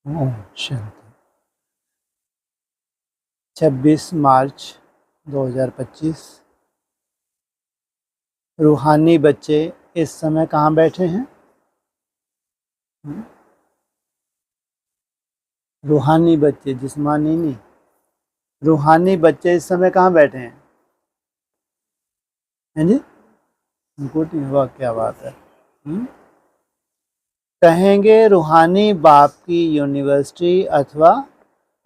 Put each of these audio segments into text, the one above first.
ओम शांति। 26 मार्च 2025। रूहानी बच्चे इस समय कहाँ बैठे हैं? रूहानी बच्चे, जिस्मानी नहीं। रूहानी बच्चे इस समय कहाँ बैठे हैं? हैं जी? गुड, वाह क्या बात है। कहेंगे रूहानी बाप की यूनिवर्सिटी अथवा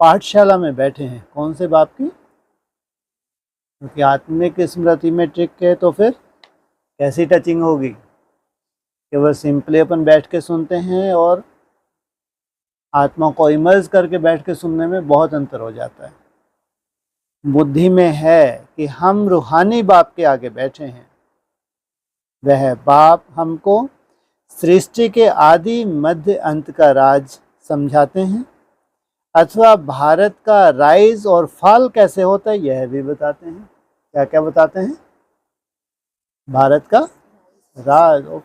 पाठशाला में बैठे हैं। कौन से बाप की? क्योंकि आत्मिक स्मृति में ट्रिक है, तो फिर कैसी टचिंग होगी? केवल सिंपली अपन बैठ के सुनते हैं और आत्मा को इमर्ज करके बैठ के सुनने में बहुत अंतर हो जाता है। बुद्धि में है कि हम रूहानी बाप के आगे बैठे हैं। वह बाप हमको सृष्टि के आदि मध्य अंत का राज समझाते हैं, अथवा भारत का राइज और फॉल कैसे होता है यह भी बताते हैं। क्या क्या बताते हैं? भारत का राज और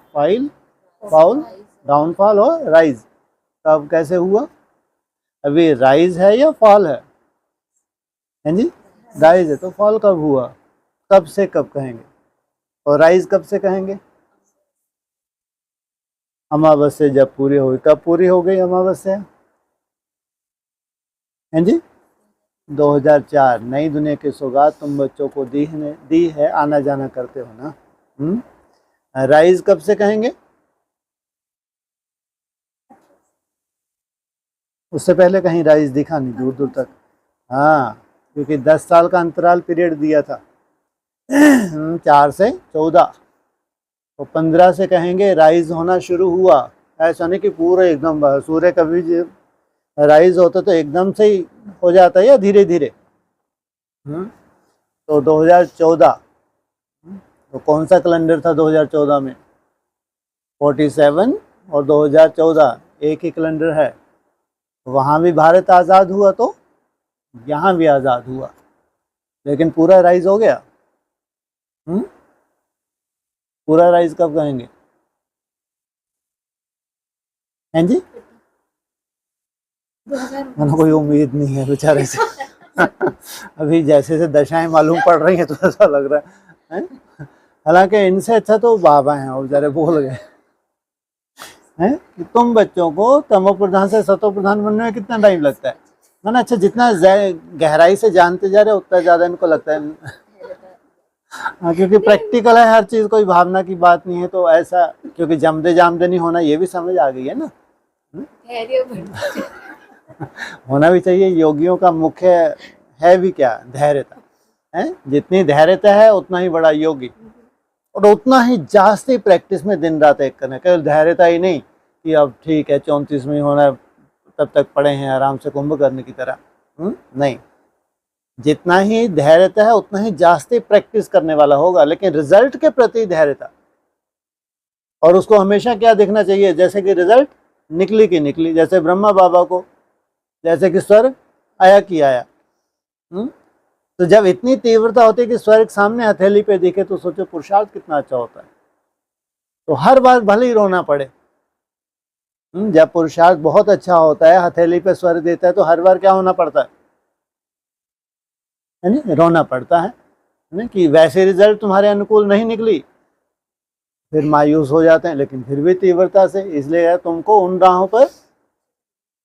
फॉल, डाउनफॉल और राइज कब कैसे हुआ। अभी राइज है या फॉल है? हैं जी? राइज है, तो फॉल कब हुआ? कब से कब कहेंगे? और राइज कब से कहेंगे? अमावस्या जब पूरी होगी। कब पूरी हो गई अमावस्या? हैं जी? 2004। नई दुनिया की सौगात तुम बच्चों को दी है, आना जाना करते हो ना। राइज कब से कहेंगे? उससे पहले कहीं राइज दिखा नहीं दूर दूर तक। हाँ, क्योंकि 10 साल का अंतराल पीरियड दिया था। 4 से 14, तो 15 से कहेंगे राइज होना शुरू हुआ। ऐसा नहीं कि पूरा एकदम सूर्य कभी राइज होता तो एकदम से ही हो जाता है या धीरे धीरे। तो 2014, तो कौन सा कैलेंडर था 2014 में? 47 और 2014 एक ही कैलेंडर है। वहाँ भी भारत आज़ाद हुआ तो यहाँ भी आज़ाद हुआ, लेकिन पूरा राइज हो गया। पूरा राइज कब कहेंगे? हैं जी? मैंने कोई उम्मीद नहीं है बेचारे से। अभी जैसे से दशाएं मालूम पड़ रही हैं तो ऐसा लग रहा है। हालांकि इनसे अच्छा तो बाबा हैं, और बेचारे बोल गए हैं कि तुम बच्चों को तमो प्रधान से सतो प्रधान बनने में कितना टाइम लगता है। मैंने अच्छा, जितना गहराई से जानते जा रहे उतना ज्यादा इनको लगता है। हाँ, क्योंकि प्रैक्टिकल है हर चीज, कोई भावना की बात नहीं है, तो ऐसा क्योंकि जमदे जामदे नहीं होना, ये भी समझ आ गई है ना। होना भी चाहिए। योगियों का मुख्य है भी क्या? धैर्यता है। जितनी धैर्यता है उतना ही बड़ा योगी, और उतना ही जास्ती प्रैक्टिस में दिन रात एक करना। केवल धैर्यता ही नहीं कि अब ठीक है 34 में होना है, तब तक पड़े हैं आराम से कुंभ करने की तरह। नहीं, जितना ही धैर्यता है उतना ही जास्ती प्रैक्टिस करने वाला होगा, लेकिन रिजल्ट के प्रति धैर्यता। और उसको हमेशा क्या देखना चाहिए? जैसे कि रिजल्ट निकली की निकली, जैसे ब्रह्मा बाबा को, जैसे कि स्वर्ग आया कि आया। तो जब इतनी तीव्रता होती है कि स्वर्ग सामने हथेली पे दिखे, तो सोचो पुरुषार्थ कितना अच्छा होता है। तो हर बार भले ही रोना पड़े, जब पुरुषार्थ बहुत अच्छा होता है, हथेली पे स्वर्ग देता है, तो हर बार क्या होना पड़ता है ना? रोना पड़ता है ना, कि वैसे रिजल्ट तुम्हारे अनुकूल नहीं निकली, फिर मायूस हो जाते हैं, लेकिन फिर भी तीव्रता से। इसलिए तुमको उन राहों पर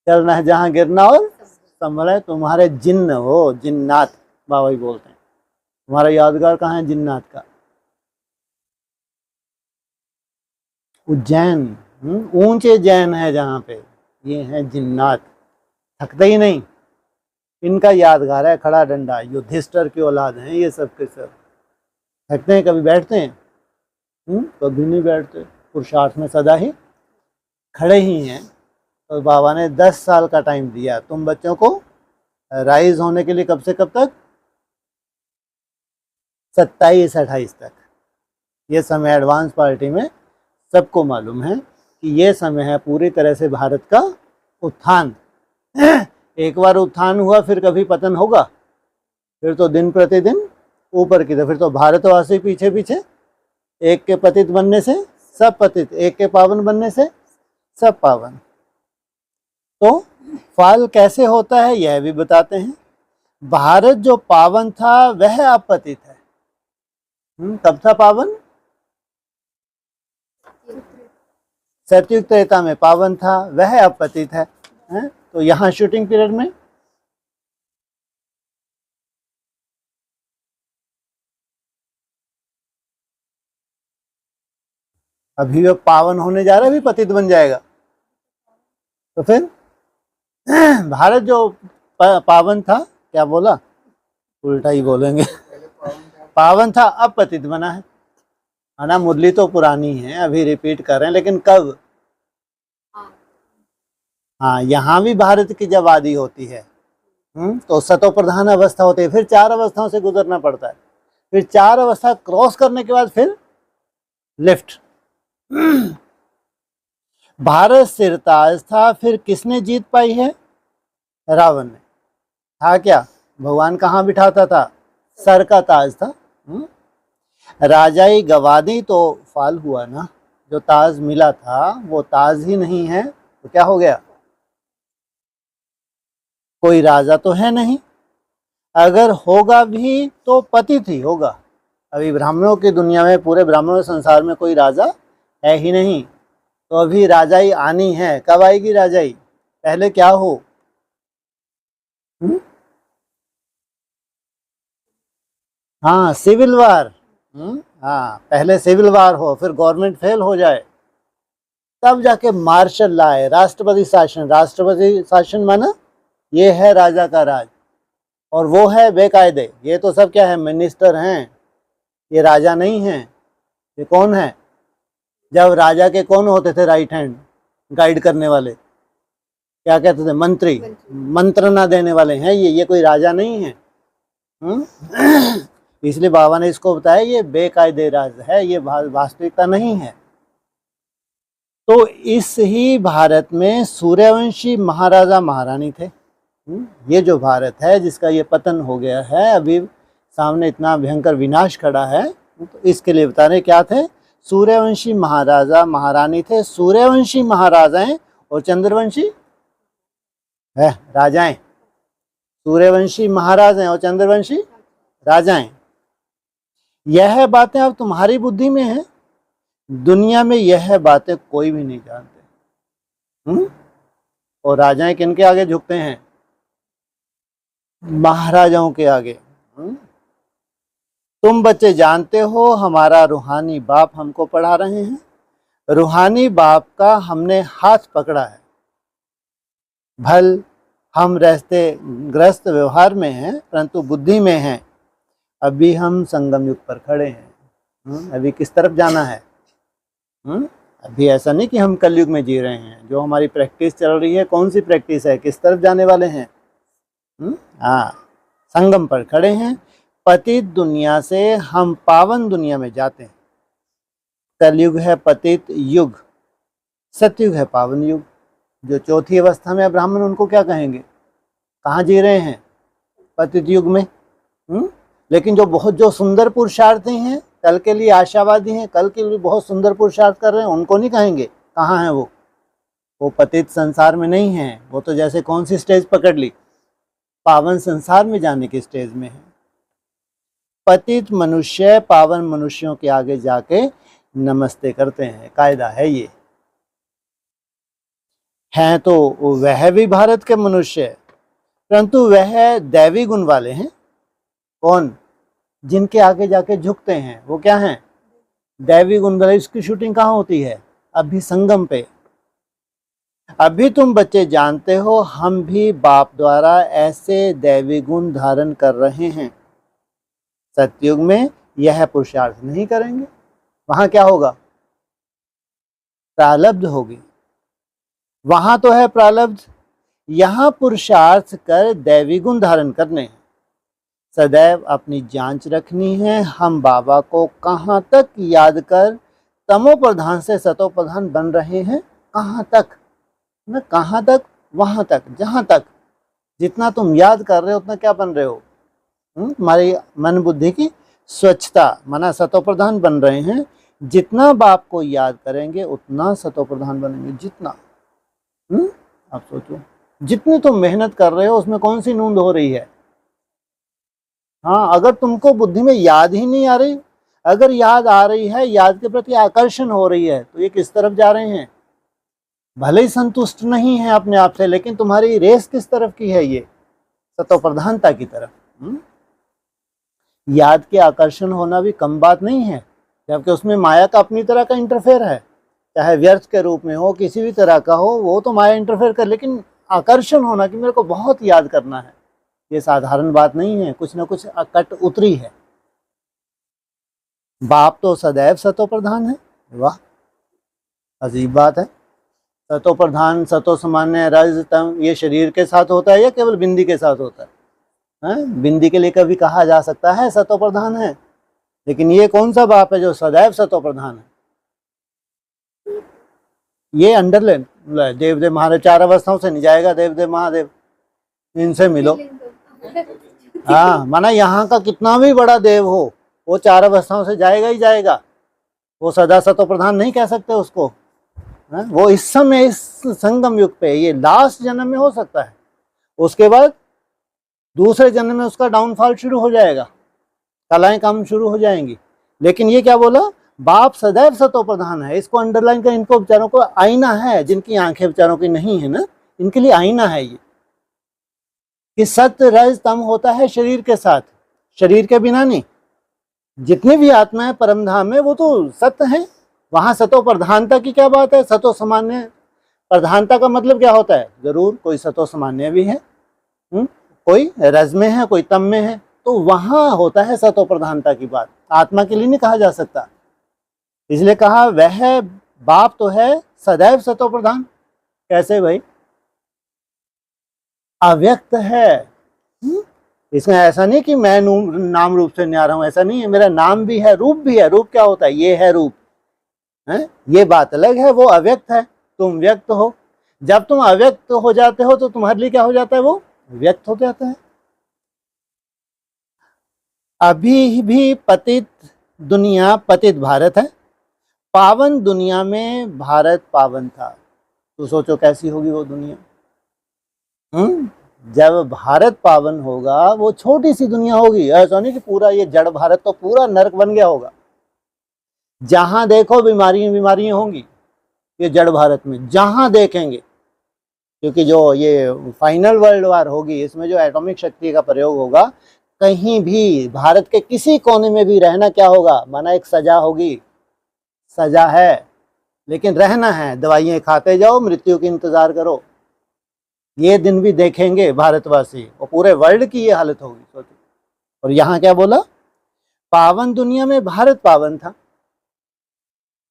चलना है जहां गिरना और संभल है। तुम्हारे जिन्न हो, जिन्नात बाबा ही बोलते हैं। तुम्हारा यादगार कहाँ है जिन्नात का? उज्जैन। ऊंचे जैन है जहाँ पे, ये है जिन्नात। थकते ही नहीं। इनका यादगार है खड़ा डंडा। युधिष्ठिर की औलाद हैं ये सब के सब। थकते हैं कभी? बैठते हैं? कभी नहीं बैठते। पुरुषार्थ में सदा ही खड़े ही हैं। तो बाबा ने 10 साल का टाइम दिया तुम बच्चों को राइज होने के लिए। कब से कब तक? 27-28 तक। ये समय एडवांस पार्टी में सबको मालूम है कि ये समय है पूरी तरह से भारत का उत्थान। एक बार उत्थान हुआ फिर कभी पतन होगा? फिर तो दिन प्रतिदिन ऊपर की तरफ। फिर तो भारतवासी पीछे पीछे, एक के पतित बनने से सब पतित, एक के पावन बनने से सब पावन। तो फल कैसे होता है यह भी बताते हैं। भारत जो पावन था वह अपतित है। कब था पावन? सतयुग त्रेता में पावन था, वह अपतित है। तो यहाँ शूटिंग पीरियड में अभी वो पावन होने जा रहा है, अभी पतित बन जाएगा। तो फिर भारत जो पावन था, क्या बोला, उल्टा ही बोलेंगे। पावन था, अब पतित बना है ना। मुरली तो पुरानी है, अभी रिपीट कर रहे हैं, लेकिन कब? हाँ, यहाँ भी भारत की जब आदि होती है तो सतो प्रधान अवस्था होती है, फिर 4 अवस्थाओं से गुजरना पड़ता है, फिर 4 अवस्था क्रॉस करने के बाद फिर लिफ्ट। भारत सिरताज था, फिर किसने जीत पाई है? रावण ने। था क्या? भगवान कहाँ बिठाता था? सर का ताज था। राजाई गवादी तो फाल हुआ ना, जो ताज मिला था वो ताज ही नहीं है, तो क्या हो गया? कोई राजा तो है नहीं, अगर होगा भी तो पतित ही होगा। अभी ब्राह्मणों की दुनिया में, पूरे ब्राह्मणों संसार में कोई राजा है ही नहीं, तो अभी राजाई आनी है। कब आएगी राजाई? पहले क्या हो? हाँ, सिविल वार। हाँ, पहले सिविल वार हो, फिर गवर्नमेंट फेल हो जाए, तब जाके मार्शल लाए, राष्ट्रपति शासन। राष्ट्रपति शासन माना ये है राजा का राज, और वो है बेकायदे। ये तो सब क्या है? मिनिस्टर हैं, ये राजा नहीं है। ये कौन है? जब राजा के कौन होते थे राइट हैंड गाइड करने वाले? क्या कहते थे? मंत्री। मंत्रणा देने वाले हैं ये कोई राजा नहीं है। इसलिए बाबा ने इसको बताया ये बेकायदे राज है, ये वास्तविकता नहीं है। तो इस ही भारत में सूर्यवंशी महाराजा महारानी थे। ये जो भारत है जिसका ये पतन हो गया है, अभी सामने इतना भयंकर विनाश खड़ा है, तो इसके लिए बता रहे क्या थे? सूर्यवंशी महाराजा महारानी थे। सूर्यवंशी महाराजाएं और चंद्रवंशी है राजाएं। सूर्यवंशी महाराज हैं और चंद्रवंशी राजाएं। यह बातें अब तुम्हारी बुद्धि में है, दुनिया में यह बातें कोई भी नहीं जानते। और राजाएं किनके आगे झुकते हैं? महाराजाओं के आगे। तुम बच्चे जानते हो हमारा रूहानी बाप हमको पढ़ा रहे हैं। रूहानी बाप का हमने हाथ पकड़ा है। भल हम रहते ग्रस्त व्यवहार में हैं, परंतु बुद्धि में हैं। अभी हम संगम युग पर खड़े हैं। अभी किस तरफ जाना है? अभी ऐसा नहीं कि हम कलयुग में जी रहे हैं। जो हमारी प्रैक्टिस चल रही है, कौन सी प्रैक्टिस है? किस तरफ जाने वाले हैं? हाँ, संगम पर खड़े हैं। पतित दुनिया से हम पावन दुनिया में जाते हैं। कलयुग है पतित युग, सतयुग है पावन युग। जो चौथी अवस्था में ब्राह्मण, उनको क्या कहेंगे? कहाँ जी रहे हैं? पतित युग में। लेकिन जो सुंदर पुरुषार्थी हैं, कल के लिए आशावादी हैं, कल के लिए बहुत सुंदर पुरुषार्थ कर रहे हैं, उनको नहीं कहेंगे। कहाँ हैं वो पतित संसार में नहीं है। वो तो जैसे कौन सी स्टेज पकड़ ली? पावन संसार में जाने की स्टेज में है। पतित मनुष्य पावन मनुष्यों के आगे जाके नमस्ते करते हैं, कायदा है ये। हैं तो वह भी भारत के मनुष्य, परंतु वह दैवी गुण वाले हैं। कौन? जिनके आगे जाके झुकते हैं, वो क्या हैं? दैवी गुण वाले। इसकी शूटिंग कहाँ होती है? अभी संगम पे। अभी तुम बच्चे जानते हो हम भी बाप द्वारा ऐसे दैवी गुण धारण कर रहे हैं। सतयुग में यह पुरुषार्थ नहीं करेंगे, वहां क्या होगा? प्रारब्ध होगी। वहां तो है प्रारब्ध, यहां पुरुषार्थ कर दैवी गुण धारण करने हैं। सदैव अपनी जांच रखनी है, हम बाबा को कहाँ तक याद कर तमो प्रधान से सतो प्रधान बन रहे हैं। कहाँ तक? ना कहाँ तक? वहां तक, जहां तक जितना तुम याद कर रहे हो उतना क्या बन रहे हो? तुम्हारी मन बुद्धि की स्वच्छता माना सतो प्रधान बन रहे हैं। जितना बाप को याद करेंगे उतना सतो प्रधान बनेंगे। जितना आप सोचो, जितनी तुम मेहनत कर रहे हो उसमें कौन सी नींद हो रही है? हाँ, अगर तुमको बुद्धि में याद ही नहीं आ रही, अगर याद आ रही है, याद के प्रति आकर्षण हो रही है, तो ये किस तरफ जा रहे हैं? भले ही संतुष्ट नहीं है अपने आप से, लेकिन तुम्हारी रेस किस तरफ की है? ये सतो प्रधानता की तरफ। याद के आकर्षण होना भी कम बात नहीं है, जबकि उसमें माया का अपनी तरह का इंटरफेयर है, चाहे व्यर्थ के रूप में हो, किसी भी तरह का हो, वो तो माया इंटरफेयर कर, लेकिन आकर्षण होना कि मेरे को बहुत याद करना है, ये साधारण बात नहीं है, कुछ ना कुछ अकट उतरी है। बाप तो सदैव सतो प्रधान है। वाह, अजीब बात है। सतो प्रधान, सतो सामान्य, रज, तम, ये शरीर के साथ होता है या केवल बिंदी के साथ होता है? बिंदी के लिए कभी कहा जा सकता है सतो प्रधान है, लेकिन ये कौन सा बाप है जो सदैव सतो प्रधान है? ये अंडरलाइन, देवदेव महादेव, 4 अवस्थाओं से नहीं जाएगा देवदेव महादेव, इनसे मिलो। हाँ, माना यहाँ का कितना भी बड़ा देव हो, वो 4 अवस्थाओं से जाएगा ही जाएगा, वो सदा सतो प्रधान नहीं कह सकते उसको। वो इस समय इस संगम युग पे, ये लास्ट जन्म में हो सकता है, उसके बाद दूसरे जन्म में उसका डाउनफॉल शुरू हो जाएगा, कलाएं कम शुरू हो जाएंगी। लेकिन ये क्या बोला? बाप सदैव सतो प्रधान है। इसको अंडरलाइन कर, इनको बेचारों को आईना है, जिनकी आंखें बेचारों की नहीं है ना, इनके लिए आईना है ये, कि सत्य रज तम होता है शरीर के साथ, शरीर के बिना नहीं। जितनी भी आत्मा है परम धाम में, वो तो सत्य है। वहां सतो प्रधानता की क्या बात है? सतो सामान्य प्रधानता का मतलब क्या होता है? जरूर कोई सतो सामान्य भी है, कोई रज में है, कोई तम में है, तो वहां होता है सतो प्रधानता की बात। आत्मा के लिए नहीं कहा जा सकता, इसलिए कहा वह बाप तो है सदैव सतो प्रधान। कैसे भाई? अव्यक्त है। इसमें ऐसा नहीं कि मैं नाम रूप से न्यारा हूं, ऐसा नहीं है, मेरा नाम भी है, रूप भी है। रूप क्या होता है? ये है रूप है, ये बात अलग है, वो अव्यक्त है, तुम व्यक्त हो। जब तुम अव्यक्त हो जाते हो तो तुम्हारे लिए क्या हो जाता है? वो व्यक्त हो जाता है। अभी भी पतित दुनिया पतित भारत है, पावन दुनिया में भारत पावन था। तो सोचो कैसी होगी वो दुनिया। जब भारत पावन होगा, वो छोटी सी दुनिया होगी। ऐसा नहीं कि पूरा ये जड़ भारत तो पूरा नरक बन गया होगा। जहां देखो बीमारियां बीमारियां होंगी ये जड़ भारत में, जहां देखेंगे। क्योंकि जो ये फाइनल वर्ल्ड वार होगी, इसमें जो एटॉमिक शक्ति का प्रयोग होगा, कहीं भी भारत के किसी कोने में भी रहना क्या होगा? माना एक सजा होगी, सजा है, लेकिन रहना है। दवाइयां खाते जाओ, मृत्यु की इंतजार करो। ये दिन भी देखेंगे भारतवासी, और पूरे वर्ल्ड की ये हालत होगी, सोचो। और यहाँ क्या बोला? पावन दुनिया में भारत पावन था।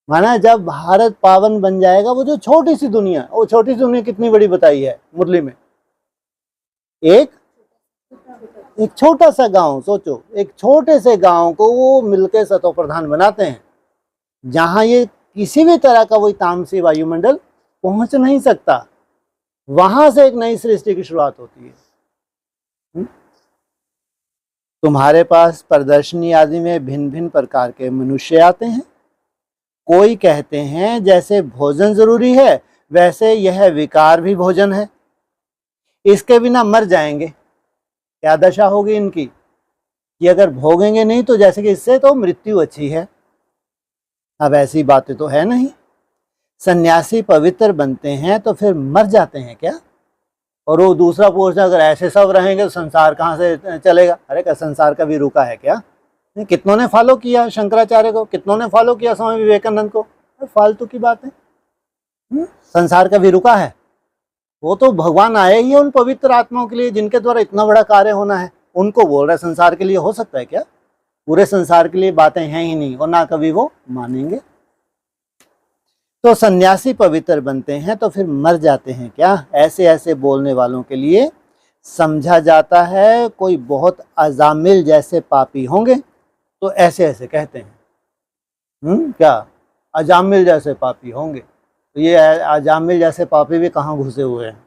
माना जब भारत पावन बन जाएगा, वो जो छोटी सी दुनिया, वो छोटी सी दुनिया कितनी बड़ी बताई है मुरली में? एक छोटा सा गांव, सोचो, एक छोटे से गांव को वो मिलकर सतो प्रधान बनाते हैं, जहां ये किसी भी तरह का वही तामसी वायुमंडल पहुंच नहीं सकता। वहां से एक नई सृष्टि की शुरुआत होती है। तुम्हारे पास प्रदर्शनी आदि में भिन्न भिन्न प्रकार के मनुष्य आते हैं। कोई कहते हैं जैसे भोजन जरूरी है, वैसे यह विकार भी भोजन है, इसके बिना मर जाएंगे। क्या दशा होगी इनकी कि अगर भोगेंगे नहीं तो जैसे कि इससे तो मृत्यु अच्छी है। अब ऐसी बातें तो है नहीं। सन्यासी पवित्र बनते हैं तो फिर मर जाते हैं क्या? और वो दूसरा पूछता, अगर ऐसे सब रहेंगे तो संसार कहाँ से चलेगा? अरे क्या संसार कभी रुका है क्या? कितनों ने फॉलो किया शंकराचार्य को, कितनों ने फॉलो किया स्वामी विवेकानंद को? फालतू की बात है। संसार कभी रुका है? वो तो भगवान आए ही है उन पवित्र आत्माओं के लिए जिनके द्वारा इतना बड़ा कार्य होना है। उनको बोल रहा है संसार के लिए हो सकता है क्या? पूरे संसार के लिए बातें हैं ही नहीं, और ना कभी वो मानेंगे। तो सन्यासी पवित्र बनते हैं तो फिर मर जाते हैं क्या? ऐसे ऐसे बोलने वालों के लिए समझा जाता है कोई बहुत अजामिल जैसे पापी होंगे, तो ऐसे ऐसे कहते हैं। क्या अजामिल जैसे पापी होंगे? तो ये अजामिल जैसे पापी भी कहाँ घुसे हुए हैं?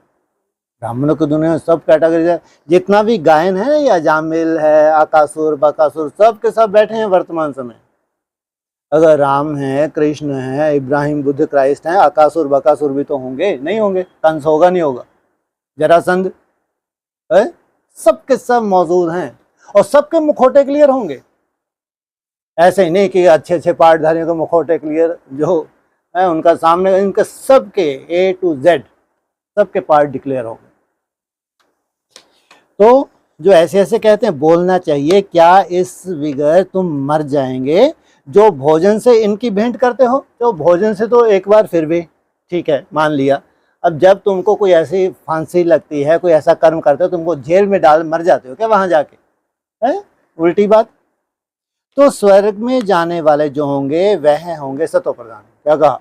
ब्राह्मणों की दुनिया में सब कैटेगरी, जितना भी गायन है ना, ये अजामिल है, आकासुर बकासुर, सब के सब बैठे हैं वर्तमान समय। अगर राम है, कृष्ण है, इब्राहिम, बुद्ध, क्राइस्ट हैं, अकासुर बकासुर भी तो होंगे, नहीं होंगे? कंस होगा नहीं होगा? जरासंध है? सबके सब मौजूद हैं और सबके मुखौटे क्लियर होंगे। ऐसे ही नहीं कि अच्छे अच्छे पाठधारियों के मुखौटे क्लियर जो है उनका सामने, इनके सबके A to Z सबके पार्ट डिक्लेयर हो गए। तो जो ऐसे ऐसे कहते हैं बोलना चाहिए, क्या इस विगर तुम मर जाएंगे जो भोजन से इनकी भेंट करते हो? तो भोजन से तो एक बार फिर भी ठीक है, मान लिया। अब जब तुमको कोई ऐसी फांसी लगती है, कोई ऐसा कर्म करते हो, तुमको जेल में डाल मर जाते हो क्या वहां जाके? है उल्टी बात। तो स्वर्ग में जाने वाले जो होंगे वह होंगे सतो प्रधान। क्या कहा?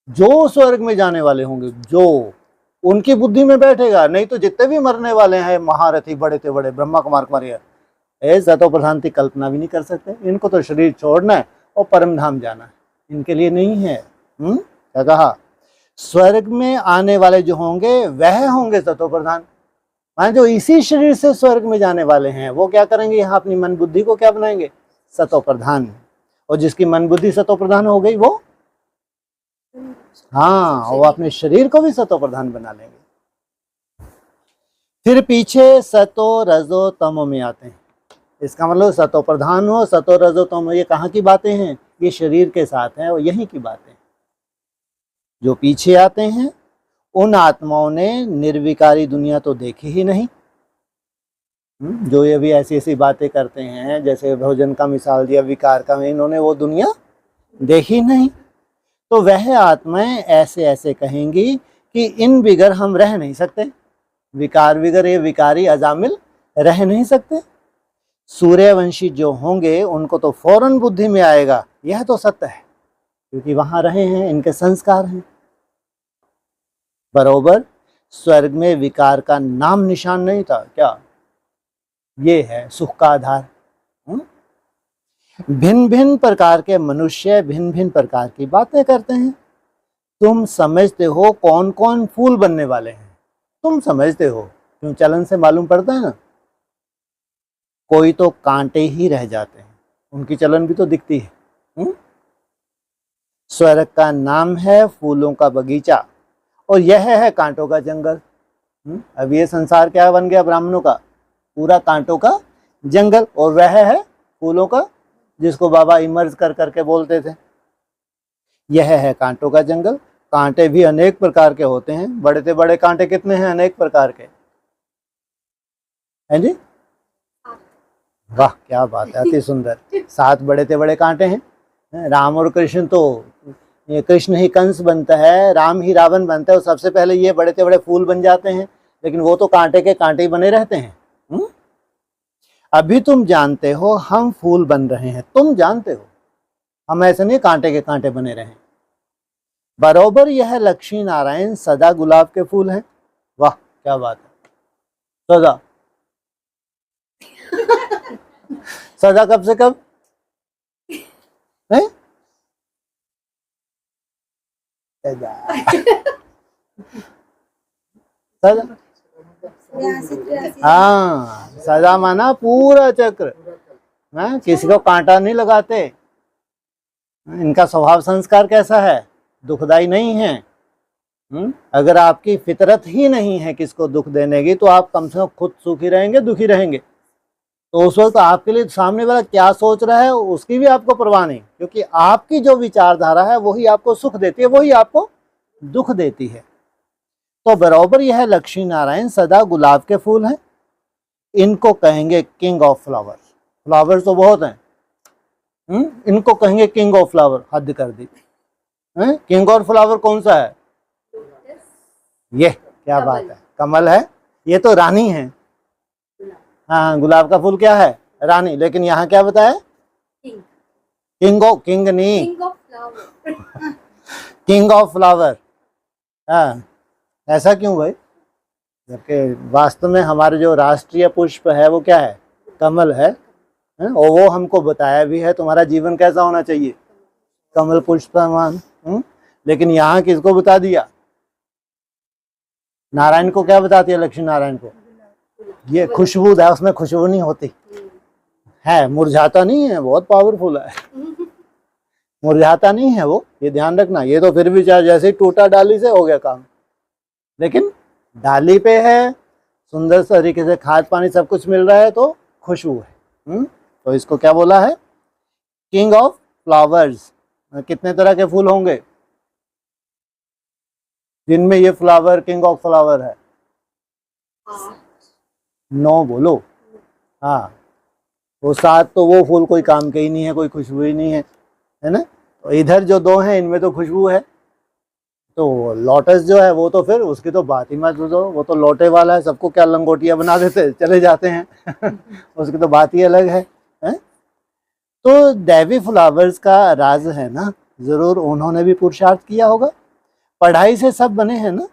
जो स्वर्ग में जाने वाले होंगे, जो उनकी बुद्धि में बैठेगा। नहीं तो जितने भी मरने वाले हैं महारथी, बड़े से बड़े ब्रह्मा कुमार कुमारी, सतो प्रधान की कल्पना भी नहीं कर सकते। इनको तो शरीर छोड़ना है और परम धाम जाना है, इनके लिए नहीं है। क्या कहा? स्वर्ग में आने वाले जो होंगे वह होंगे सतो प्रधान। मान जो इसी शरीर से स्वर्ग में जाने वाले हैं वो क्या करेंगे? यहाँ अपनी मन बुद्धि को क्या बनाएंगे? सतो प्रधान। और जिसकी मन बुद्धि सतो प्रधान हो गई वो, हाँ, वो अपने शरीर को भी सतो प्रधान बना लेंगे। फिर पीछे सतो रजो तमो में आते हैं। इसका मतलब सतो प्रधान हो, सतो रजो तमो, ये कहाँ की बातें हैं? ये शरीर के साथ हैं और यहीं की बातें। जो पीछे आते हैं उन आत्माओं ने निर्विकारी दुनिया तो देखी ही नहीं। जो ये भी ऐसी ऐसी बातें करते हैं, जैसे भोजन का मिसाल दिया, विकार का, इन्होंने वो दुनिया देखी नहीं। तो वह आत्माएं ऐसे ऐसे कहेंगी कि इन बिगर हम रह नहीं सकते। विकार बिगर ये विकारी अजामिल रह नहीं सकते। सूर्यवंशी जो होंगे उनको तो फौरन बुद्धि में आएगा यह तो सत्य है, क्योंकि वहां रहे हैं, इनके संस्कार हैं। बरोबर स्वर्ग में विकार का नाम निशान नहीं था। क्या? ये है सुख का आधार। भिन्न भिन्न प्रकार के मनुष्य भिन्न भिन्न प्रकार की बातें करते हैं। तुम समझते हो कौन कौन फूल बनने वाले हैं? तुम समझते हो, क्यों? चलन से मालूम पड़ता है ना। कोई तो कांटे ही रह जाते हैं, उनकी चलन भी तो दिखती है। स्वर्ग का नाम है फूलों का बगीचा और यह है कांटों का जंगल। अब ये संसार क्या बन गया ब्राह्मणों का? पूरा कांटों का जंगल। और वह है फूलों का, जिसको बाबा इमर्ज कर करके बोलते थे। यह है कांटों का जंगल। कांटे भी अनेक प्रकार के होते हैं। बड़े से बड़े कांटे कितने हैं? अनेक प्रकार के हैं जी। वाह क्या बात है, अति सुंदर। 7 बड़े से बड़े कांटे हैं। राम और कृष्ण तो, ये कृष्ण ही कंस बनता है, राम ही रावण बनता है, और सबसे पहले ये बड़े से बड़े फूल बन जाते हैं। लेकिन वो तो कांटे के कांटे ही बने रहते हैं। अभी तुम जानते हो हम फूल बन रहे हैं, तुम जानते हो, हम ऐसे नहीं कांटे के कांटे बने रहे। बरोबर यह लक्ष्मी नारायण सदा गुलाब के फूल हैं। वाह क्या बात है। सदा सदा कब से कब है? सदा, हाँ, सदा माना पूरा चक्र। किसी को कांटा नहीं लगाते। इनका स्वभाव संस्कार कैसा है? दुखदाई नहीं है। अगर आपकी फितरत ही नहीं है किसको दुख देने की, तो आप कम से कम खुद सुखी रहेंगे, दुखी रहेंगे। तो उस वक्त आपके लिए सामने वाला क्या सोच रहा है उसकी भी आपको परवाह नहीं, क्योंकि आपकी जो विचारधारा है वही आपको सुख देती है, वही आपको दुख देती है। तो बराबर यह लक्ष्मी नारायण सदा गुलाब के फूल हैं। इनको कहेंगे किंग ऑफ फ्लावर। फ्लावर तो बहुत हैं, इनको कहेंगे किंग ऑफ फ्लावर। हद कर दी। किंग ऑफ फ्लावर कौन सा है? ये क्या बात है, कमल है। ये तो रानी है। हाँ, गुलाब का फूल क्या है? रानी। लेकिन यहाँ क्या बताया? किंग ऑफ, किंग नहीं, किंग ऑफ फ्लावर। हाँ, ऐसा क्यों भाई? जबकि वास्तव में हमारे जो राष्ट्रीय पुष्प है वो क्या है? कमल है। और वो हमको बताया भी है तुम्हारा जीवन कैसा होना चाहिए, कमल पुष्प समान। लेकिन यहाँ किसको बता दिया? नारायण को क्या बताती है? लक्ष्मी नारायण को ये खुशबू है, उसमें खुशबू नहीं होती है, मुरझाता नहीं है, बहुत पावरफुल है। मुरझाता नहीं है वो, ये ध्यान रखना। ये तो फिर भी चाहे जैसे ही टूटा डाली से हो गया काम, लेकिन डाली पे है, सुंदर तरीके से खाद पानी सब कुछ मिल रहा है तो खुशबू है। तो इसको क्या बोला है? King of flowers. कितने तरह के फूल होंगे जिनमें ये फ्लावर किंग ऑफ फ्लावर है? 9 बोलो। हाँ, वो 7 तो वो फूल कोई काम के ही नहीं है, कोई खुशबू ही नहीं है ना। तो इधर जो 2 हैं इनमें तो खुशबू है। तो लोटस जो है वो तो फिर उसकी तो बात ही मत दो, वो तो लोटे वाला है, सबको क्या लंगोटिया बना देते चले जाते हैं उसकी तो बात ही अलग है। तो दैवी फ्लावर्स का राज है ना, जरूर उन्होंने भी पुरुषार्थ किया होगा। पढ़ाई से सब बने हैं ना।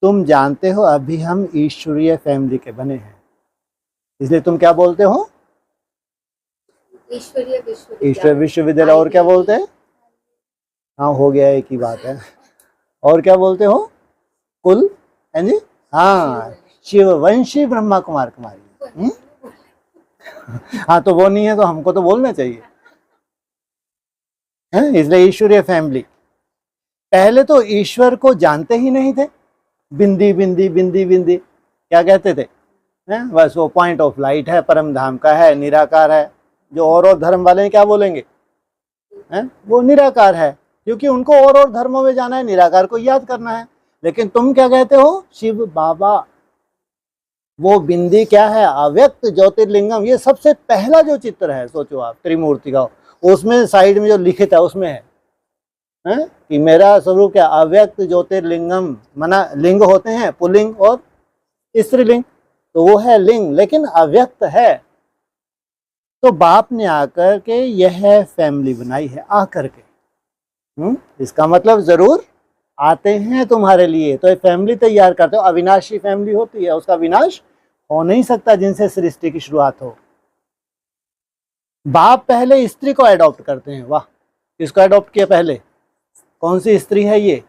तुम जानते हो अभी हम ईश्वरीय फैमिली के बने हैं, इसलिए तुम क्या बोलते हो? ईश्वर विश्वविद्यालय। और क्या बोलते हैं? हाँ, हो गया, एक ही बात है। और क्या बोलते हो? कुल है जी। हाँ, शिववंशी ब्रह्मा कुमार कुमारी। हाँ, तो वो नहीं है तो हमको तो बोलना चाहिए है, इसलिए ईश्वरीय फैमिली। पहले तो ईश्वर को जानते ही नहीं थे। बिंदी बिंदी बिंदी बिंदी क्या कहते थे? बस वो पॉइंट ऑफ लाइट है, परम धाम का है, निराकार है। जो और धर्म वाले क्या बोलेंगे? वो निराकार है, क्योंकि उनको और धर्मों में जाना है, निराकार को याद करना है। लेकिन तुम क्या कहते हो? शिव बाबा। वो बिंदी क्या है? अव्यक्त ज्योतिर्लिंगम। ये सबसे पहला जो चित्र है, सोचो आप, त्रिमूर्ति का, उसमें साइड में जो लिखित है उसमें है कि मेरा स्वरूप क्या? अव्यक्त ज्योतिर्लिंगम। मना लिंग होते हैं पुल्लिंग और स्त्रीलिंग, तो वो है लिंग, लेकिन अव्यक्त है। तो बाप ने आकर के यह फैमिली बनाई है, आकर के। इसका मतलब जरूर आते हैं तुम्हारे लिए, तो ये फैमिली तैयार करते हो। अविनाशी फैमिली होती है, उसका विनाश हो नहीं सकता जिनसे सृष्टि की शुरुआत हो। बाप पहले स्त्री को एडॉप्ट करते हैं। वाह, किसको एडॉप्ट किया पहले? कौन सी स्त्री है ये?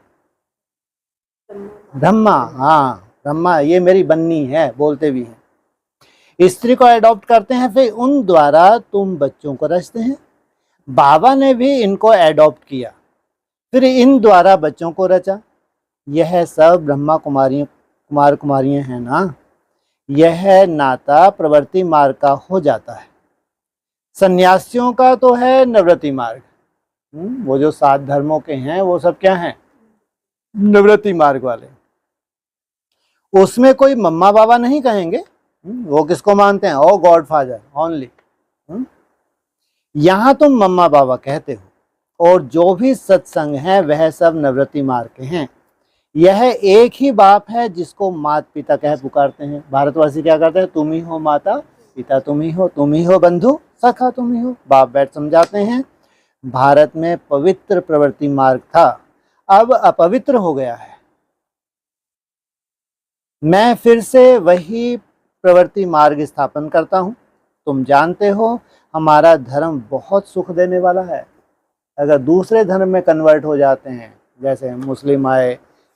ब्रह्मा। हाँ, ब्रह्मा, ये मेरी बन्नी है बोलते भी हैं। स्त्री को एडॉप्ट करते हैं, फिर उन द्वारा तुम बच्चों को रचते हैं। बाबा ने भी इनको एडॉप्ट किया, फिर इन द्वारा बच्चों को रचा। यह सब ब्रह्मा कुमार कुमारियां हैं ना। यह नाता प्रवृत्ति मार्ग का हो जाता है। सन्यासियों का तो है निवृत्ति मार्ग। वो जो 7 धर्मों के हैं वो सब क्या हैं? निवृत्ति मार्ग वाले। उसमें कोई मम्मा बाबा नहीं कहेंगे। वो किसको मानते हैं? ओ गॉड फादर ओनली। यहां तुम मम्मा बाबा कहते हो, और जो भी सत्संग है वह सब निवृत्ति मार्ग के हैं। यह एक ही बाप है जिसको माता पिता कह पुकारते हैं। भारतवासी क्या करते हैं? तुम ही हो माता पिता, तुम ही हो बंधु सखा, तुम ही हो। बाप बैठ समझाते हैं। भारत में पवित्र प्रवृत्ति मार्ग था, अब अपवित्र हो गया है। मैं फिर से वही प्रवृत्ति मार्ग स्थापन करता हूं। तुम जानते हो हमारा धर्म बहुत सुख देने वाला है। अगर दूसरे धर्म में कन्वर्ट हो जाते हैं, जैसे मुस्लिम आए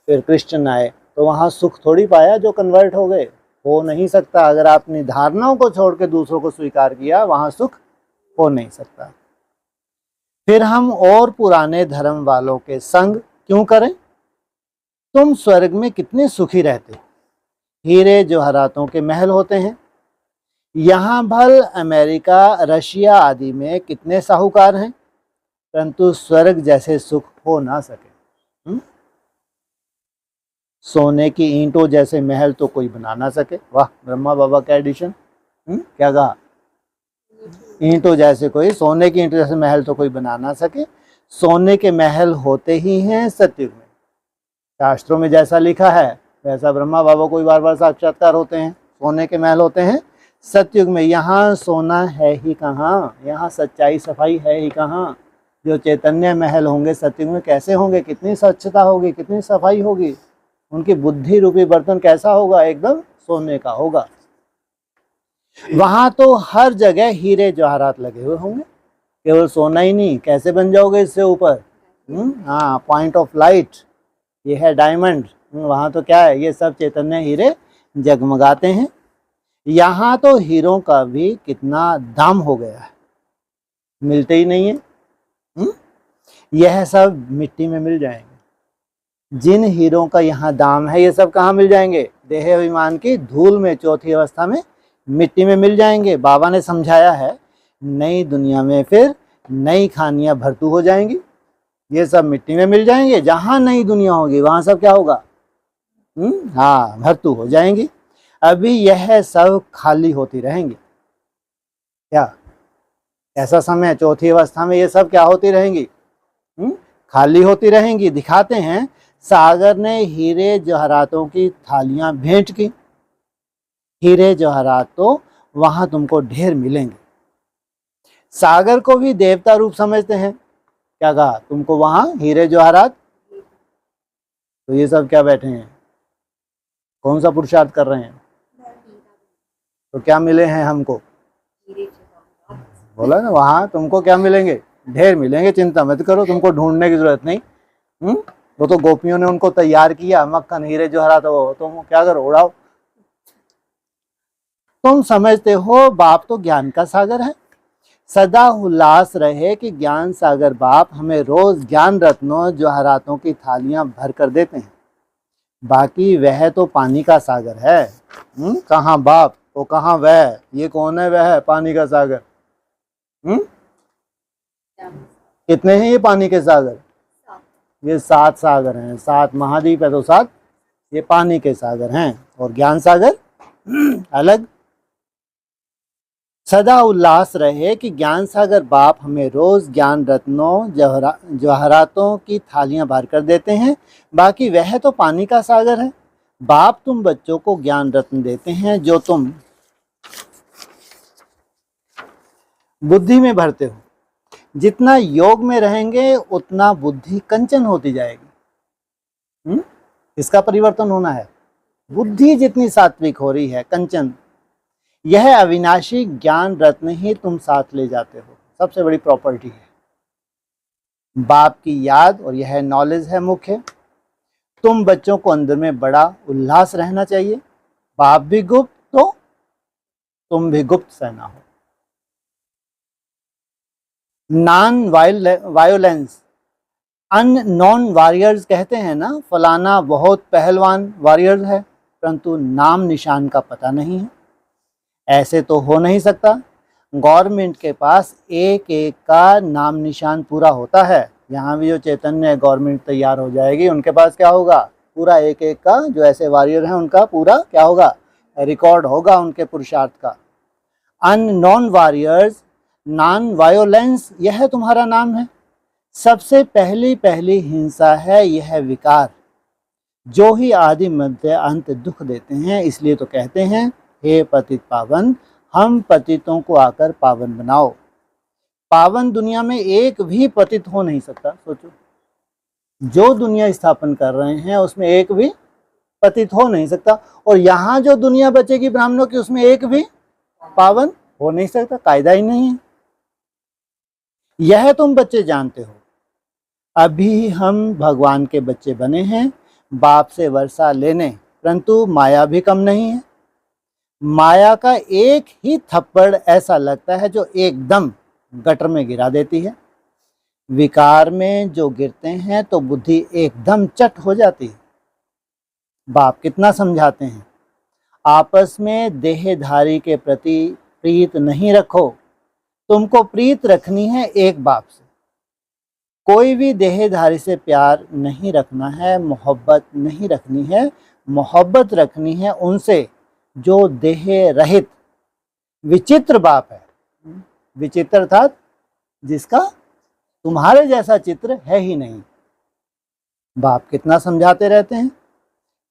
फिर क्रिश्चियन आए, तो वहाँ सुख थोड़ी पाया जो कन्वर्ट हो गए। हो नहीं सकता। अगर आपने धारणाओं को छोड़ के दूसरों को स्वीकार किया, वहाँ सुख हो नहीं सकता। फिर हम और पुराने धर्म वालों के संग क्यों करें? तुम स्वर्ग में कितने सुखी रहते। हीरे जवाहरातों के महल होते हैं। यहाँ भल अमेरिका रशिया आदि में कितने साहूकार हैं, परंतु स्वर्ग जैसे सुख हो ना सके। सोने की ईंटों जैसे महल तो कोई बना ना सके। वाह, ब्रह्मा बाबा का एडिशन। क्या कहा? ईंटों जैसे कोई, सोने की ईंटों जैसे महल तो कोई बना ना सके। सोने के महल होते ही हैं सतयुग में। शास्त्रों में जैसा लिखा है वैसा ब्रह्मा बाबा कोई बार बार साक्षात्कार होते हैं। सोने के महल होते हैं सतयुग में। यहाँ सोना है ही कहाँ, यहाँ सच्चाई सफाई है ही कहाँ। जो चैतन्य महल होंगे सतयुग में, कैसे होंगे? कितनी स्वच्छता होगी, कितनी सफाई होगी। उनकी बुद्धि रूपी बर्तन कैसा होगा? एकदम सोने का होगा। वहां तो हर जगह हीरे जवाहरात लगे हुए होंगे। केवल सोना ही नहीं, कैसे बन जाओगे इससे ऊपर? हाँ, पॉइंट ऑफ लाइट, ये है डायमंड। वहां तो क्या है? ये सब चैतन्य हीरे जगमगाते हैं। यहाँ तो हीरों का भी कितना दाम हो गया है, मिलते ही नहीं है। यह सब मिट्टी में मिल जाएंगे। जिन हीरों का यहाँ दाम है ये सब कहाँ मिल जाएंगे? देह अभिमान की धूल में, चौथी अवस्था में, मिट्टी में मिल जाएंगे। बाबा ने समझाया है नई दुनिया में फिर नई खानियां भरतू हो जाएंगी। ये सब मिट्टी में मिल जाएंगे। जहां नई दुनिया होगी वहां सब क्या होगा? हाँ, भरतू हो जाएंगी। अभी यह सब खाली होती रहेंगी। क्या ऐसा समय चौथी अवस्था में ये सब क्या होती रहेंगी? खाली होती रहेंगी। दिखाते हैं सागर ने हीरे जवाहरातों की थालियां भेंट की। हीरे जवाहरात तो वहां तुमको ढेर मिलेंगे। सागर को भी देवता रूप समझते हैं। क्या कहा? तुमको वहां हीरे जवाहरात, तो ये सब क्या बैठे हैं? कौन सा पुरुषार्थ कर रहे हैं? तो क्या मिले हैं हमको? बोला ना, वहां तुमको क्या मिलेंगे? ढेर मिलेंगे। चिंता मत करो, तुमको ढूंढने की जरूरत नहीं। वो तो गोपियों ने उनको तैयार किया, मक्खन हीरे जवाहरात, तो तुम क्या करो? उड़ाओ। तुम समझते हो बाप तो ज्ञान का सागर है। सदा उल्लास रहे कि ज्ञान सागर बाप हमें रोज ज्ञान रत्नों जवाहरातों की थालियां भर कर देते हैं। बाकी वह तो पानी का सागर है। कहाँ बाप तो कहाँ वह? ये कौन है वह पानी का सागर? कितने हैं ये पानी के सागर? ये 7 सागर हैं। 7 महाद्वीप है तो 7 ये पानी के सागर हैं। और ज्ञान सागर अलग। सदा उल्लास रहे कि ज्ञान सागर बाप हमें रोज ज्ञान रत्नों जवाहरातों की थालियां भर कर देते हैं। बाकी वह तो पानी का सागर है। बाप तुम बच्चों को ज्ञान रत्न देते हैं जो तुम बुद्धि में भरते हो। जितना योग में रहेंगे उतना बुद्धि कंचन होती जाएगी। इसका परिवर्तन होना है। बुद्धि जितनी सात्विक हो रही है, कंचन, यह अविनाशी ज्ञान रत्न ही तुम साथ ले जाते हो। सबसे बड़ी प्रॉपर्टी है बाप की याद, और यह नॉलेज है मुख्य। तुम बच्चों को अंदर में बड़ा उल्लास रहना चाहिए। बाप भी गुप्त तो तुम भी गुप्त सेना हो। नॉन वायोलेंस, अननोन वॉरियर्स कहते हैं ना, फलाना बहुत पहलवान वॉरियर है, परंतु नाम निशान का पता नहीं है। ऐसे तो हो नहीं सकता। गवर्नमेंट के पास एक एक का नाम निशान पूरा होता है। यहाँ भी जो चैतन्य गवर्नमेंट तैयार हो जाएगी, उनके पास क्या होगा? पूरा एक एक का, जो ऐसे वॉरियर हैं उनका पूरा क्या होगा? रिकॉर्ड होगा उनके पुरुषार्थ का। अननोन वॉरियर्स, नॉन वायोलेंस, यह तुम्हारा नाम है। सबसे पहली हिंसा है यह विकार, जो ही आदि मध्य अंत दुख देते हैं। इसलिए तो कहते हैं हे पतित पावन, हम पतितों को आकर पावन बनाओ। पावन दुनिया में एक भी पतित हो नहीं सकता। सोचो, जो दुनिया स्थापन कर रहे हैं उसमें एक भी पतित हो नहीं सकता। और यहाँ जो दुनिया बचेगी ब्राह्मणों की, उसमें एक भी पावन हो नहीं सकता। कायदा ही नहीं है। यह तुम बच्चे जानते हो। अभी हम भगवान के बच्चे बने हैं, बाप से वर्षा लेने, परंतु माया भी कम नहीं है। माया का एक ही थप्पड़ ऐसा लगता है जो एकदम गटर में गिरा देती है। विकार में जो गिरते हैं तो बुद्धि एकदम चट हो जाती है। बाप कितना समझाते हैं, आपस में देहधारी के प्रति प्रीत नहीं रखो। तुमको प्रीत रखनी है एक बाप से। कोई भी देहधारी से प्यार नहीं रखना है, मोहब्बत नहीं रखनी है। मोहब्बत रखनी है उनसे जो देह रहित विचित्र बाप है। विचित्र था जिसका तुम्हारे जैसा चित्र है ही नहीं। बाप कितना समझाते रहते हैं,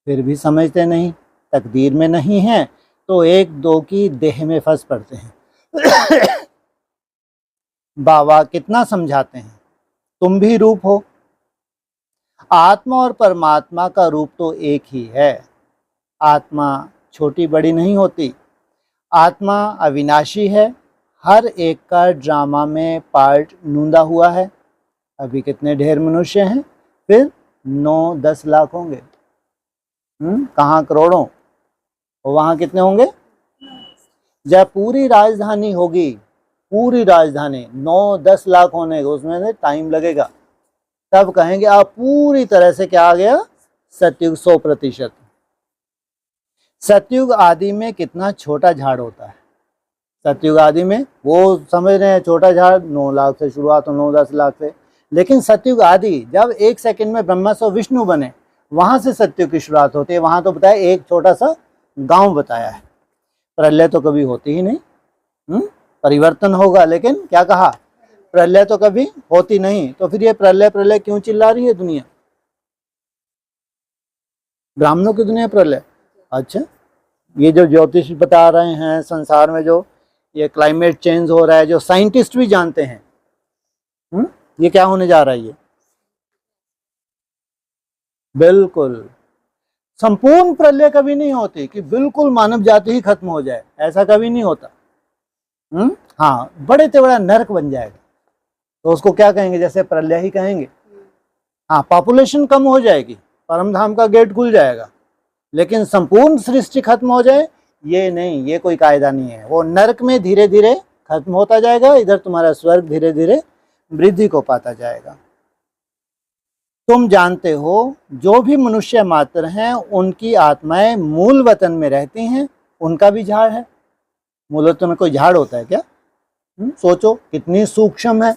फिर भी समझते नहीं। तकदीर में नहीं है तो एक दो की देह में फंस पड़ते हैं। बाबा कितना समझाते हैं, तुम भी रूप हो। आत्मा और परमात्मा का रूप तो एक ही है। आत्मा छोटी बड़ी नहीं होती। आत्मा अविनाशी है। हर एक का ड्रामा में पार्ट नूंदा हुआ है। अभी कितने ढेर मनुष्य हैं, फिर 9-10 लाख होंगे। कहाँ करोड़ों, और वहाँ कितने होंगे? जब पूरी राजधानी होगी, पूरी राजधानी 9-10 लाख होने का, उसमें से टाइम लगेगा। तब कहेंगे आप पूरी तरह से क्या आ गया, सतयुग 100%। सतयुग आदि में कितना छोटा झाड़ होता है? सतयुग आदि में वो समझ रहे हैं छोटा झाड़ 9 लाख से शुरुआत हो, 9-10 लाख से, लेकिन सतयुग आदि जब 1 सेकंड में ब्रह्मा से विष्णु बने वहां से सतयुग की शुरुआत होती है। वहां तो बताया एक छोटा सा गांव बताया है, प्रलय तो कभी होती ही नहीं। परिवर्तन होगा, लेकिन क्या कहा, प्रलय तो कभी होती नहीं। तो फिर ये प्रलय प्रलय क्यों चिल्ला रही है दुनिया? ब्राह्मणों की दुनिया प्रलय। अच्छा, ये जो ज्योतिष बता रहे हैं संसार में जो ये क्लाइमेट चेंज हो रहा है, जो साइंटिस्ट भी जानते हैं, ये क्या होने जा रहा है? ये बिल्कुल संपूर्ण प्रलय कभी नहीं होती कि बिल्कुल मानव जाति ही खत्म हो जाए, ऐसा कभी नहीं होता। हाँ, बड़े से बड़ा नरक बन जाएगा तो उसको क्या कहेंगे, जैसे प्रलय ही कहेंगे। हाँ, पॉपुलेशन कम हो जाएगी, परम धाम का गेट खुल जाएगा, लेकिन संपूर्ण सृष्टि खत्म हो जाए ये नहीं, ये कोई कायदा नहीं है। वो नरक में धीरे धीरे खत्म होता जाएगा, इधर तुम्हारा स्वर्ग धीरे धीरे वृद्धि को पाता जाएगा। तुम जानते हो जो भी मनुष्य मात्र हैं उनकी आत्माएं मूल वतन में रहती हैं, उनका भी झाड़ है। मूल वतन में कोई झाड़ होता है क्या? सोचो कितनी सूक्ष्म है?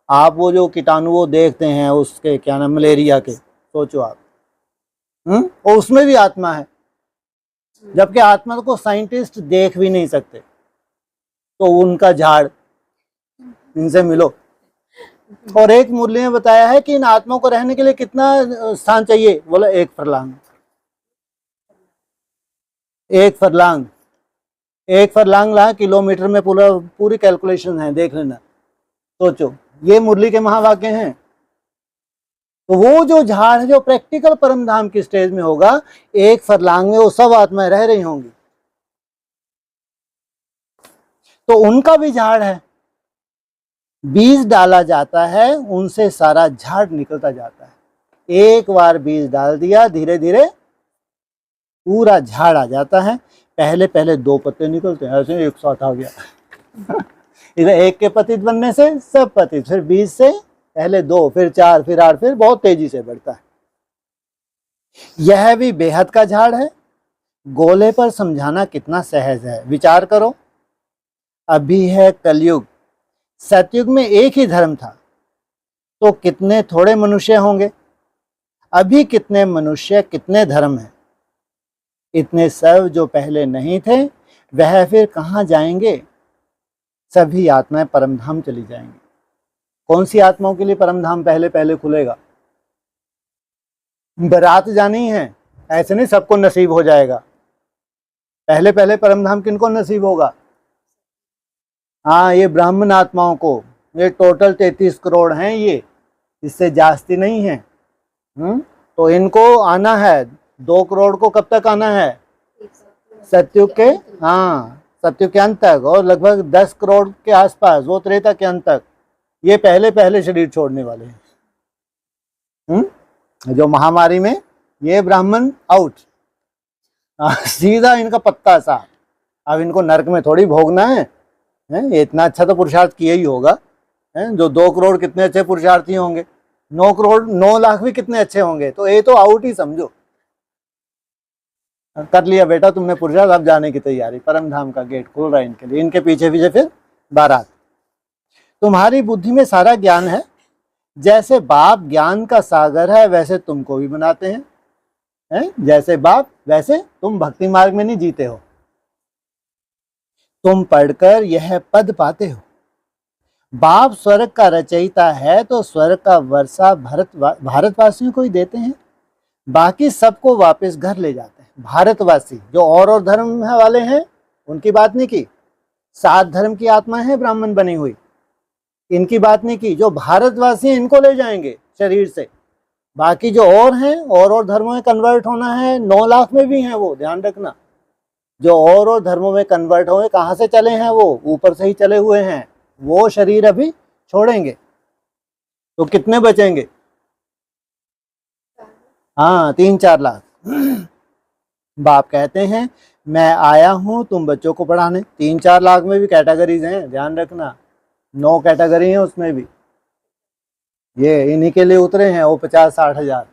आप वो जो कीटाणु वो देखते हैं उसके क्या नाम, मलेरिया के, सोचो आप, और उसमें भी आत्मा है, जबकि आत्मा को साइंटिस्ट देख भी नहीं सकते, तो उनका झाड़, इनसे मिलो। और एक मुरली ने बताया है कि इन आत्माओं को रहने के लिए कितना स्थान चाहिए, बोला 1 फरलांग। 1 फरलांग, 1 फरलांग ला किलोमीटर में पूरी कैलकुलेशन है, देख लेना। सोचो, ये मुरली के महावाक्य हैं। तो वो जो झाड़ है जो प्रैक्टिकल परम धाम की स्टेज में होगा, 1 फरलांग में वो सब आत्माएं रह रही होंगी, तो उनका भी झाड़ है। बीज डाला जाता है, उनसे सारा झाड़ निकलता जाता है। एक बार बीज डाल दिया, धीरे धीरे पूरा झाड़ आ जाता है। पहले पहले 2 पत्ते निकलते हैं, ऐसे एक साथ आ गया इधर एक के पतित बनने से सब पतित, फिर बीज से पहले 2, फिर 4, फिर 8, फिर बहुत तेजी से बढ़ता है। यह भी बेहद का झाड़ है। गोले पर समझाना कितना सहज है, विचार करो। अभी है कलयुग, सतयुग में एक ही धर्म था, तो कितने थोड़े मनुष्य होंगे। अभी कितने मनुष्य, कितने धर्म हैं। इतने सब जो पहले नहीं थे वह फिर कहाँ जाएंगे? सभी आत्माएं परमधाम चली जाएंगी। कौन सी आत्माओं के लिए परमधाम पहले पहले खुलेगा? बारात जानी है, ऐसे नहीं सबको नसीब हो जाएगा। पहले पहले परमधाम किनको नसीब होगा? हाँ, ये ब्राह्मण आत्माओं को। ये टोटल 33 करोड़ हैं, ये इससे जास्ती नहीं है। तो इनको आना है। 2 करोड़ को कब तक आना है? सतयुग के, हाँ, सतयुग के अंत तक, और लगभग 10 करोड़ के आसपास वो त्रेता के अंत तक। ये पहले पहले शरीर छोड़ने वाले हैं। जो महामारी में ये ब्राह्मण आउट, सीधा इनका पत्ता सा। अब इनको नरक में थोड़ी भोगना है, ये इतना अच्छा तो पुरुषार्थ किया ही होगा। जो 2 करोड़ कितने अच्छे पुरुषार्थी होंगे, 9 करोड़ 9 लाख भी कितने अच्छे होंगे, तो ये तो आउट ही समझो। कर लिया बेटा तुमने पुरुषार्थ, अब जाने की तैयारी, परम धाम का गेट खुल रहा है इनके लिए। इनके पीछे पीछे फिर बारात। तुम्हारी बुद्धि में सारा ज्ञान है। जैसे बाप ज्ञान का सागर है वैसे तुमको भी बनाते हैं। जैसे बाप वैसे तुम भक्ति मार्ग में नहीं जीते हो। तुम पढ़कर यह पद पाते हो, बाप स्वर्ग का रचयिता है तो स्वर्ग का वर्षा भारतवासियों को ही देते हैं, बाकी सबको वापस घर ले जाते हैं। भारतवासी जो और धर्म वाले हैं उनकी बात नहीं की, 7 धर्म की आत्मा है ब्राह्मण बनी हुई, इनकी बात नहीं की। जो भारतवासी हैं इनको ले जाएंगे शरीर से, बाकी जो और हैं और धर्मों में कन्वर्ट होना है, 9 लाख में भी हैं वो, ध्यान रखना। जो और धर्मों में कन्वर्ट हुए कहाँ से चले हैं? वो ऊपर से ही चले हुए हैं। वो शरीर अभी छोड़ेंगे तो कितने बचेंगे? हाँ, 3-4 लाख। बाप कहते हैं मैं आया हूं तुम बच्चों को पढ़ाने। 3-4 लाख में भी कैटेगरीज हैं, ध्यान रखना, 9 कैटेगरी हैं उसमें भी। ये इन्हीं के लिए उतरे हैं वो 50-60 हजार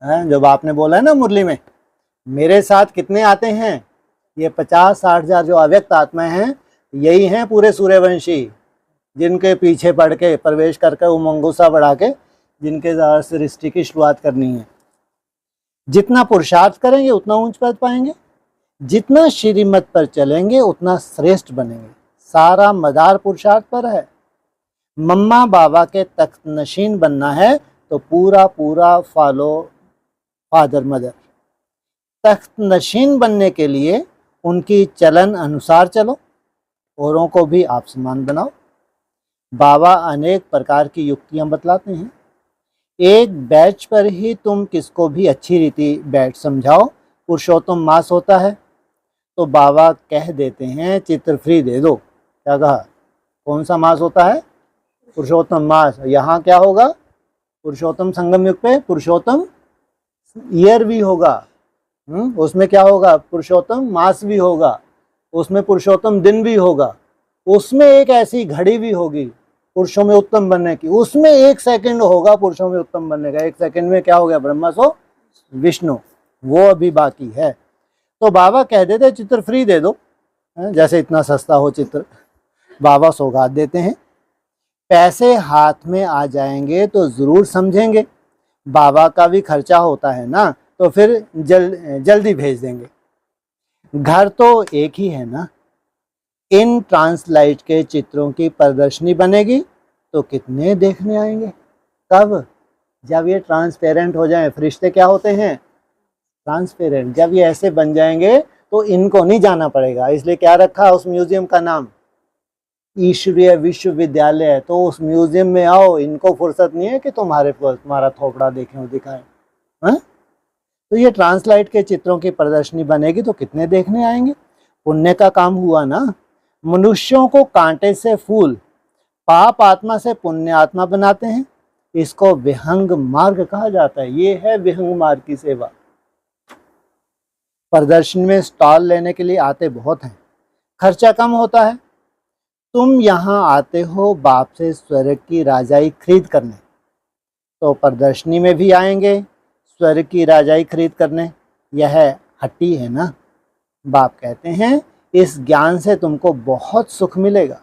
हैं। जब आपने बोला है ना मुरली में, मेरे साथ कितने आते हैं, ये 50-60 हजार जो अव्यक्त आत्माएं हैं, यही हैं पूरे सूर्यवंशी, जिनके पीछे पड़ के प्रवेश करके वो मंगूसा बढ़ा के जिनके द्वारा सृष्टि की शुरुआत करनी है। जितना पुरुषार्थ करेंगे उतना ऊंच पद पाएंगे, जितना श्रीमत पर चलेंगे उतना श्रेष्ठ बनेंगे। सारा मदार पुरुषार्थ पर है। मम्मा बाबा के तख्त नशीन बनना है तो पूरा पूरा फॉलो फादर मदर। तख्त नशीन बनने के लिए उनकी चलन अनुसार चलो, औरों को भी आप समान बनाओ। बाबा अनेक प्रकार की युक्तियां बतलाते हैं। एक बैच पर ही तुम किसको भी अच्छी रीति बैठ समझाओ। पुरुषोत्तम मास होता है तो बाबा कह देते हैं चित्र फ्री दे दो। क्या कहा? कौन सा मास होता है? पुरुषोत्तम मास। यहाँ क्या होगा? पुरुषोत्तम संगम युग पे पुरुषोत्तम ईयर भी होगा। उसमें क्या होगा? पुरुषोत्तम मास भी होगा, उसमें पुरुषोत्तम दिन भी होगा, उसमें एक ऐसी घड़ी भी होगी पुरुषों में उत्तम बनने की, उसमें 1 सेकंड होगा पुरुषों में उत्तम बनने का। 1 सेकंड में क्या हो गया? ब्रह्मा सो विष्णु, वो अभी बाकी है। तो बाबा कह देते चित्र फ्री दे दो, जैसे इतना सस्ता हो चित्र। बाबा सौगात देते हैं, पैसे हाथ में आ जाएंगे तो जरूर समझेंगे। बाबा का भी खर्चा होता है ना, तो फिर जल्दी भेज देंगे। घर तो एक ही है ना। इन ट्रांसलाइट के चित्रों की प्रदर्शनी बनेगी तो कितने देखने आएंगे। कब? जब ये ट्रांसपेरेंट हो जाए। फरिश्ते क्या होते हैं? ट्रांसपेरेंट। जब ये ऐसे बन जाएंगे तो इनको नहीं जाना पड़ेगा। इसलिए क्या रखा उस म्यूजियम का नाम? ईश्वरीय विश्वविद्यालय। तो उस म्यूजियम में आओ, इनको फुर्सत नहीं है कि तुम्हारा थोपड़ा देखें और दिखाएं। तो ये ट्रांसलाइट के चित्रों की प्रदर्शनी बनेगी तो कितने देखने आएंगे। पुण्य का काम हुआ ना। मनुष्यों को कांटे से फूल, पाप आत्मा से पुण्य आत्मा बनाते हैं। इसको विहंग मार्ग कहा जाता है। ये है विहंग मार्ग की सेवा। प्रदर्शनी में स्टॉल लेने के लिए आते बहुत हैं, खर्चा कम होता है। तुम यहाँ आते हो बाप से स्वर्ग की राजाई खरीद करने, तो प्रदर्शनी में भी आएंगे स्वर्ग की राजाई खरीद करने। यह हट्टी है ना। बाप कहते हैं इस ज्ञान से तुमको बहुत सुख मिलेगा।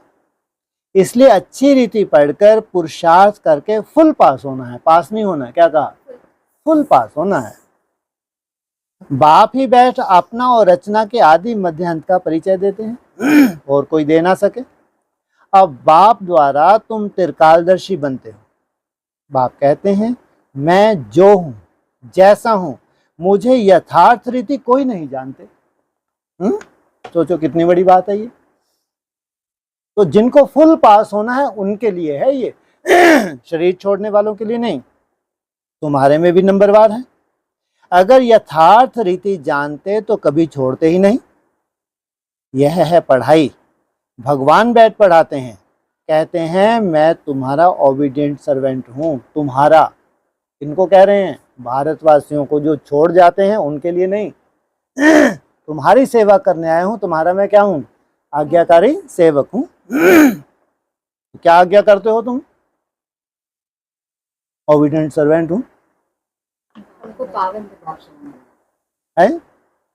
इसलिए अच्छी रीति पढ़कर पुरुषार्थ करके फुल पास होना है। पास नहीं होना है। क्या कहा? फुल पास होना है। बाप ही बैठ अपना और रचना के आदि मध्य अंत का परिचय देते हैं, और कोई दे ना सके। अब बाप द्वारा तुम त्रिकालदर्शी बनते हो। बाप कहते हैं मैं जो हूं, जैसा हूं, मुझे यथार्थ रीति कोई नहीं जानते। सोचो कितनी बड़ी बात है ये। तो जिनको फुल पास होना है उनके लिए है ये, शरीर छोड़ने वालों के लिए नहीं। तुम्हारे में भी नंबरवार है। अगर यथार्थ रीति जानते तो कभी छोड़ते ही नहीं। यह है पढ़ाई। भगवान बैठ पढ़ाते हैं, कहते हैं मैं तुम्हारा ओबीडिएंट सर्वेंट हूं। तुम्हारा, इनको कह रहे हैं भारतवासियों को जो छोड़ जाते हैं उनके लिए नहीं। तुम्हारी सेवा करने आया हूं। तुम्हारा मैं क्या हूं? आज्ञाकारी सेवक हूं। क्या आज्ञा करते हो तुम? ओबीडिएंट सर्वेंट हूं। है?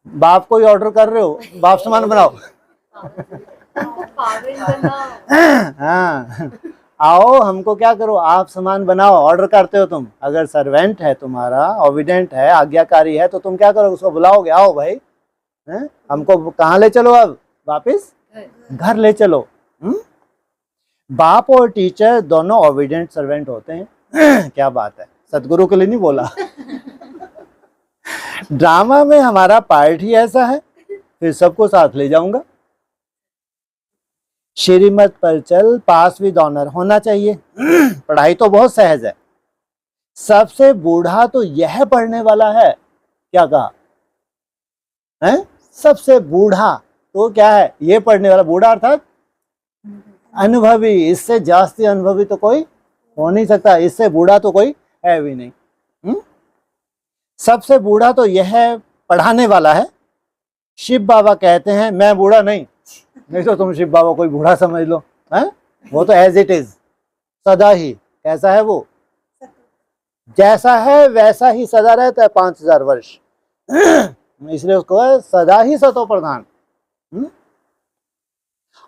बाप को ही ऑर्डर कर रहे हो, बाप समान बनाओ। हाँ, आओ हमको क्या करो, आप समान बनाओ। ऑर्डर करते हो तुम। अगर सर्वेंट है तुम्हारा, ओबीडिएंट है, आज्ञाकारी है, तो तुम क्या करोगे? उसको बुलाओगे, आओ भाई, हमको कहाँ ले चलो? अब वापिस घर ले चलो। बाप और टीचर दोनों ओबीडिएंट सर्वेंट होते हैं। क्या बात है, सतगुरु के लिए नहीं बोला। ड्रामा में हमारा पार्ट ही ऐसा है, फिर सबको साथ ले जाऊंगा। श्रीमत पर चल, पास विद ऑनर होना चाहिए। पढ़ाई तो बहुत सहज है। सबसे बूढ़ा तो यह पढ़ने वाला है। क्या कहा है? सबसे बूढ़ा तो क्या है? ये पढ़ने वाला। बूढ़ा अर्थात अनुभवी। इससे जास्ती अनुभवी तो कोई हो नहीं सकता। इससे बूढ़ा तो कोई है भी नहीं। सबसे बूढ़ा तो यह पढ़ाने वाला है। शिव बाबा कहते हैं मैं बूढ़ा नहीं तो तुम शिव बाबा कोई बूढ़ा समझ लो। है? वो तो एज इट इज, सदा ही कैसा है वो? जैसा है वैसा ही सदा रहता है 5000 वर्ष। इसलिए उसको है सदा ही सतो प्रधान।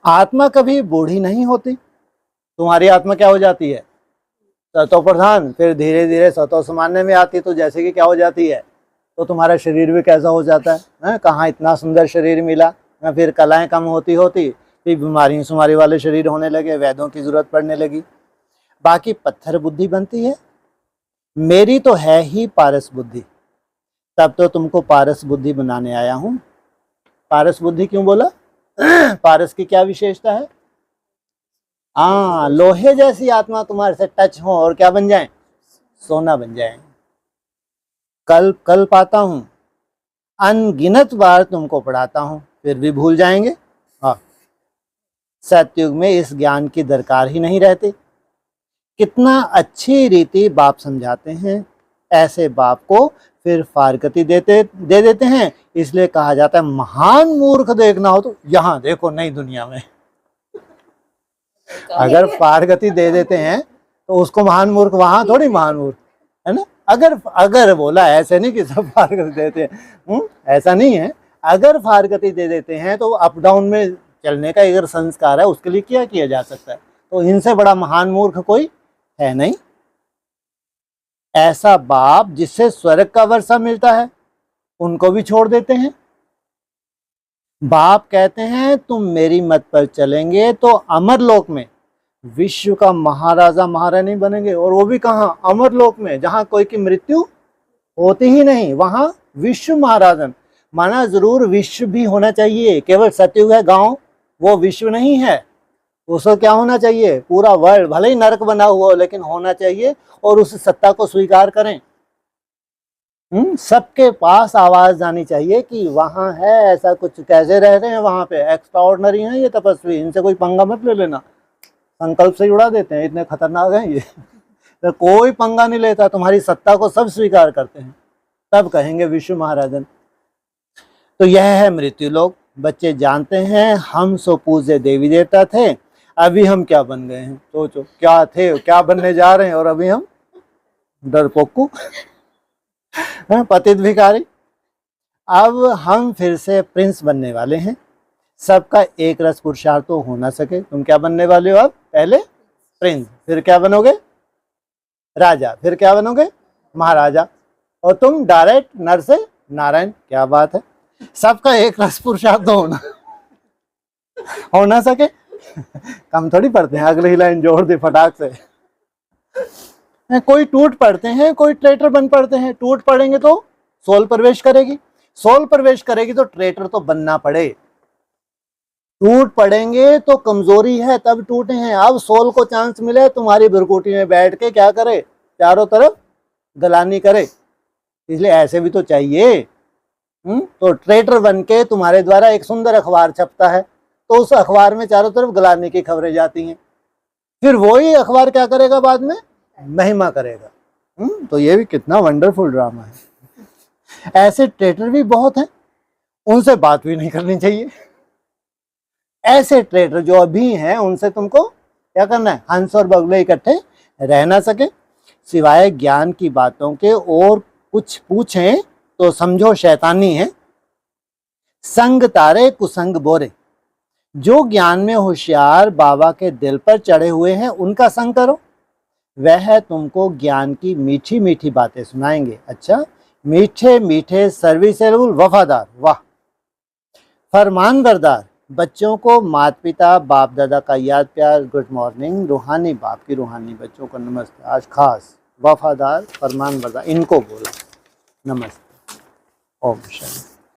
आत्मा कभी बूढ़ी नहीं होती। तुम्हारी आत्मा क्या हो जाती है? सतो प्रधान, फिर धीरे धीरे सतो सामान्य में आती, तो जैसे कि क्या हो जाती है, तो तुम्हारा शरीर भी कैसा हो जाता है? कहाँ इतना सुंदर शरीर मिला, फिर कलाएं कम होती होती, फिर बीमारी सुमारी वाले शरीर होने लगे, वैद्यों की जरूरत पड़ने लगी। बाकी पत्थर बुद्धि बनती है। मेरी तो है ही पारस बुद्धि, तब तो तुमको पारस बुद्धि बनाने आया हूं। पारस बुद्धि क्यों बोला? पारस की क्या विशेषता है? लोहे जैसी आत्मा तुम्हारे से टच हो और क्या बन जाए? सोना बन जाए। कल पाता हूं, अनगिनत बार तुमको पढ़ाता हूं, फिर भी भूल जाएंगे। सतयुग में इस ज्ञान की दरकार ही नहीं रहती। कितना अच्छी रीति बाप समझाते हैं, ऐसे बाप को फिर फारकती दे देते हैं। इसलिए कहा जाता है महान मूर्ख देखना हो तो यहाँ देखो, नई दुनिया में। अगर फारकती दे देते हैं तो उसको महान मूर्ख, वहां थोड़ी महान मूर्ख है ना। अगर बोला, ऐसे नहीं कि सब फारकती देते हैं, ऐसा नहीं है। अगर फारकती दे देते हैं तो अप डाउन में चलने का अगर संस्कार है, उसके लिए क्या किया जा सकता है? तो इनसे बड़ा महान मूर्ख कोई है नहीं। ऐसा बाप जिससे स्वर्ग का वर्षा मिलता है, उनको भी छोड़ देते हैं। बाप कहते हैं तुम मेरी मत पर चलेंगे तो अमरलोक में विश्व का महाराजा महारानी बनेंगे। और वो भी कहाँ? अमरलोक में, जहां कोई की मृत्यु होती ही नहीं, वहां विश्व महाराजन। माना जरूर विश्व भी होना चाहिए, केवल सतयुग है गांव, वो विश्व नहीं है। उसको क्या होना चाहिए? पूरा वर्ल्ड, भले ही नरक बना हुआ हो, लेकिन होना चाहिए। और उस सत्ता को स्वीकार करें। सबके पास आवाज जानी चाहिए कि वहां है ऐसा कुछ। कैसे रह रहे हैं वहां पे? एक्स्ट्रा ऑर्डिनरी है ये तपस्वी, इनसे कोई पंगा मत ले लेना। संकल्प से उड़ा देते हैं, इतने खतरनाक हैं ये। तो कोई पंगा नहीं लेता, तुम्हारी सत्ता को सब स्वीकार करते हैं, तब कहेंगे विश्व महाराजन। तो यह है मृत्यु लोक। बच्चे जानते हैं हम सो पूज्य देवी देवता थे, अभी हम क्या बन गए हैं? सोचो, क्या थे, क्या बनने जा रहे हैं, और अभी हम डरपोकू, पतित भिखारी। अब हम फिर से प्रिंस बनने वाले हैं। सबका एक रस पुरुषार्थ तो हो ना सके। तुम क्या बनने वाले हो? अब पहले प्रिंस, फिर क्या बनोगे? राजा, फिर क्या बनोगे? महाराजा। और तुम डायरेक्ट नर से नारायण। क्या बात है! सबका एक रस पुरुषार्थ हो ना सके। कम थोड़ी पढ़ते हैं, अगली लाइन जोड़ दे फटाक से। कोई टूट पड़ते हैं, कोई ट्रेटर बन पड़ते हैं। टूट पड़ेंगे तो सोल प्रवेश करेगी, सोल प्रवेश करेगी तो ट्रेटर तो बनना पड़े। टूट पड़ेंगे तो कमजोरी है तब टूटे हैं। अब सोल को चांस मिले तुम्हारी भुरकुटी में बैठ के क्या करे? चारों तरफ गलानी करे। इसलिए ऐसे भी तो चाहिए। तो ट्रेटर बन के तुम्हारे द्वारा एक सुंदर अखबार छपता है, तो उस अखबार में चारों तरफ गलाने की खबरें जाती हैं। फिर वही अखबार क्या करेगा? बाद में महिमा करेगा। तो ये भी कितना वंडरफुल ड्रामा है। ऐसे ट्रेटर भी बहुत हैं, उनसे बात भी नहीं करनी चाहिए। ऐसे ट्रेटर जो अभी हैं, उनसे तुमको क्या करना है? हंस और बगुले इकट्ठे रह ना सके। सिवाय ज्ञान की बातों के और कुछ पूछें तो समझो शैतानी है। संग तारे कुसंग बोरे। जो ज्ञान में होशियार बाबा के दिल पर चढ़े हुए हैं, उनका संग करो। वह तुमको ज्ञान की मीठी मीठी बातें सुनाएंगे। अच्छा, मीठे मीठे सर्विसेबल वफादार, वाह, फरमान बरदार बच्चों को माता पिता बाप दादा का याद प्यार, गुड मॉर्निंग, रूहानी बाप की रूहानी बच्चों को नमस्ते। आज खास वफादार फरमान बरदार इनको बोला नमस्ते। ओम शांति।